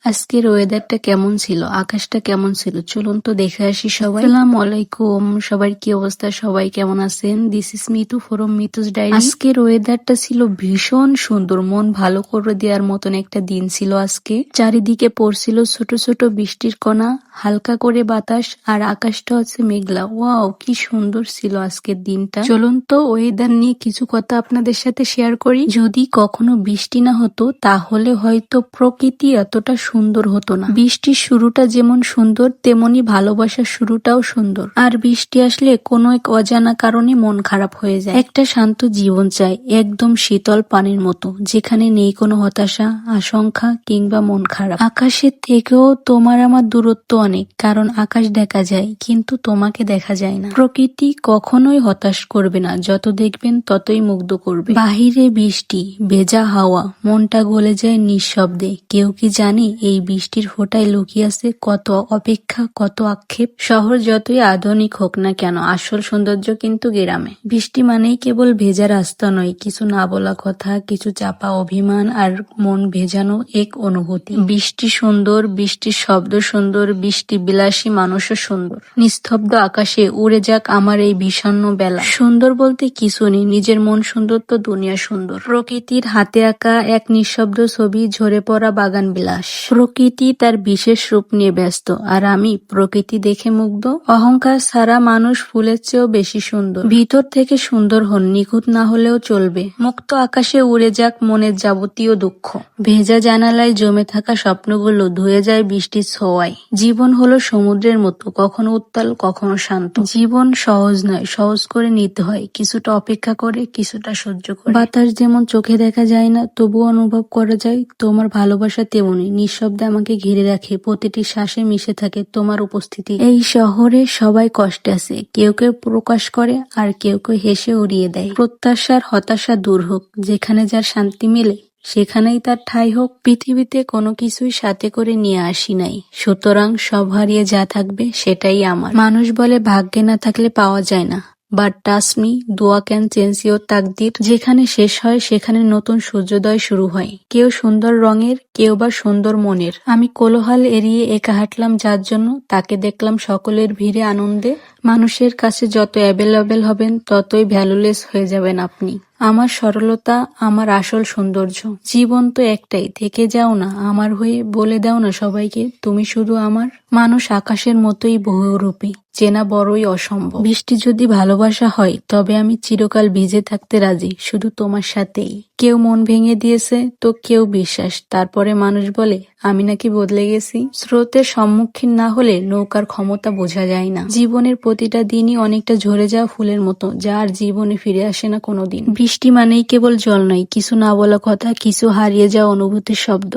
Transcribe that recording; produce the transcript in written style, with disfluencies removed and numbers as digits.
আজকের ওয়েদারটা কেমন ছিল, আকাশটা কেমন ছিল, চলুন তো দেখে আসি সবাই। আসসালামু আলাইকুম, সবার কি অবস্থা, সবাই কেমন আছেন? This is Mitu from Mitu's diary. আজকের ওয়েদারটা ছিল ভীষণ সুন্দর, মন ভালো করে দেওয়ার মতন একটা দিন ছিল আজকে। চারিদিকে পড়ছিল ছোট ছোট বৃষ্টির কণা, হালকা করে বাতাস, আর আকাশটা হচ্ছে মেঘলা। ওয়াও, কি সুন্দর ছিল আজকের দিনটা। চলুন তো ওয়েদার নিয়ে কিছু কথা আপনাদের সাথে শেয়ার করি। যদি কখনো বৃষ্টি না হতো তাহলে হয়তো প্রকৃতি এতটা সুন্দর হতো না। বৃষ্টির শুরুটা যেমন সুন্দর, তেমনি ভালোবাসার শুরুটাও সুন্দর। আর বৃষ্টি আসলে কোনো এক অজানা কারণে মন খারাপ হয়ে যায়। একটা শান্ত জীবন চাই, একদম শীতল পানির মতো, যেখানে নেই কোনো হতাশা, আশঙ্কা কিংবা মন খারাপ। আকাশের থেকেও তোমার আমার দূরত্ব অনেক, কারণ আকাশ দেখা যায় কিন্তু তোমাকে দেখা যায় না। প্রকৃতি কখনোই হতাশ করবে না, যত দেখবেন ততই মুগ্ধ করবে। বাহিরে বৃষ্টি, ভেজা হাওয়া, মনটা গলে যায় নিঃশব্দে। কেউ কি জানে এই বৃষ্টির ফোঁটায় লুকিয়ে আছে কত অপেক্ষা, কত আক্ষেপ? শহর যতই আধুনিক হোক না কেন, আসল সৌন্দর্য কিন্তু গ্রামে। বৃষ্টি মানেই কেবল ভেজা রাস্তা নয়, কিছু না বলা কথা, কিছু চাপা অভিমান, আর মন ভেজানো এক অনুভূতি। বৃষ্টি সুন্দর, বৃষ্টির শব্দ সুন্দর, বৃষ্টি বিলাসী মানুষও সুন্দর। নিস্তব্ধ আকাশে উড়ে যাক আমার এই বিষণ্ণ বেলা। সুন্দর বলতে কিছু নেই, নিজের মন সুন্দর তো দুনিয়া সুন্দর। প্রকৃতির হাতে আঁকা এক নিঃশব্দ ছবি, ঝরে পড়া বাগান বিলাস। প্রকৃতি তার বিশেষ রূপ নিয়ে ব্যস্ত, আর আমি প্রকৃতি দেখে মুগ্ধ। অহংকার ছাড়া মানুষ ফুলের চেয়েও বেশি সুন্দর। ভিতর থেকে সুন্দর হন, নিখুঁত না হলেও চলবে। মুক্ত আকাশে উড়ে যাক মনের যাবতীয় দুঃখ। ভেজা জানালায় জমে থাকা স্বপ্নগুলো ধুয়ে যায় বৃষ্টির ছোঁয়ায়। জীবন হলো সমুদ্রের মতো, কখনো উত্তাল কখনো শান্ত। জীবন সহজ নয়, সহজ করে নিতে হয়, কিছুটা অপেক্ষা করে, কিছুটা সহ্য করে। বাতাস যেমন চোখে দেখা যায় না, তবুও অনুভব করা যায়। তোমার ভালোবাসা তেমনি নিঃশব্দে আমাকে ঘিরে রাখে, প্রতিটি শ্বাসে মিশে থাকে তোমার উপস্থিতি। এই শহরে সবাই কষ্টে আছে, কেউ কেউ প্রকাশ করে আর কেউ কেউ হেসে উড়িয়ে দেয়। প্রত্যাশার হতাশা দূর হোক, যেখানে যার শান্তি মেলে সেখানেই তার ঠাঁই হোক। পৃথিবীতে কোনো কিছুই সাথে করে নিয়ে আসি নাই, সুতরাং সব হারিয়ে যা থাকবে সেটাই আমার। মানুষ বলে ভাগ্যে না থাকলে পাওয়া যায় না, বাট ট্রাস্ট মি, দোয়া ক্যান চেঞ্জ ইওর তাকদির। যেখানে শেষ হয় সেখানে নতুন সূর্যোদয় শুরু হয়। কেউ সুন্দর রঙের, কেউ বা সুন্দর মনের। আমি কোলাহল এড়িয়ে একা হাঁটলাম যার জন্য, তাকে দেখলাম সকলের ভিড়ে আনন্দে। মানুষের কাছে যত অ্যাভেলেবেল হবেন ততই ভ্যালুলেস হয়ে যাবেন আপনি। আমার সরলতা আমার আসল সৌন্দর্য। জীবন তো একটাই, থেকে যাও না আমার হয়ে, বলে দাও না সবাইকে তুমি শুধু আমার। মানুষ আকাশের মতোই বহুরূপী, চেনা বড়ই অসম্ভব। বৃষ্টি যদি ভালোবাসা হয় তবে আমি চিরকাল ভিজে থাকতে রাজি, শুধু তোমার সাথেই। কেউ মন ভেঙে দিয়েছে তো কেউ বিশ্বাস, তারপরে মানুষ বলে আমি নাকি বদলে গেছি। স্রোতের সম্মুখীন না হলে নৌকার ক্ষমতা বোঝা যায় না। জীবনের প্রতিটা দিনই অনেকটা ঝরে যাওয়া ফুলের মতো, যা আর জীবনে ফিরে আসে না কোনোদিন। বৃষ্টি মানেই কেবল জল নয়, কিছু না বলা কথা, কিছু হারিয়ে যাওয়া অনুভূতির শব্দ।